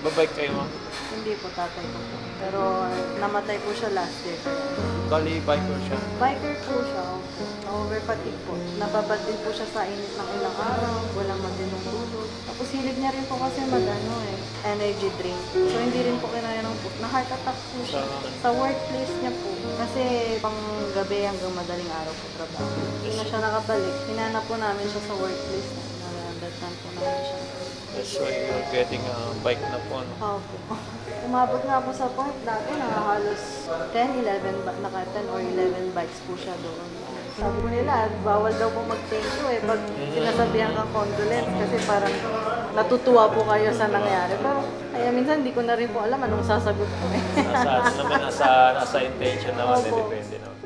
Babike kayo, ma'am? Hindi po, tatay ko po. Pero namatay po siya last year. Bali, biker siya. Biker po siya, opo. Over fatigue po. Nababad din po siya sa init ng ilang araw, walang matinong tulog. Tapos hilig niya rin po kasi energy drink. So hindi rin po kinaya ng po. Na-heart attack po siya. Sa workplace niya po. Kasi pang gabi hanggang madaling araw po trabaho. Hindi na siya nakabalik. Hinanap po namin siya sa workplace niya. Nalagatan po namin siya. That's why you're getting a bike na po, no? Opo. Umabot nga po sa point dati na halos 10 or 11 bikes po siya doon. Sabi ko nila, bawal daw po mag-thank you eh. Pag sinasabihan kang condolence kasi parang natutuwa po kayo sa nangyari. Pero kaya minsan hindi ko na rin po alam anong sasagot ko eh. Nasa intention naman, Opo. depende naman.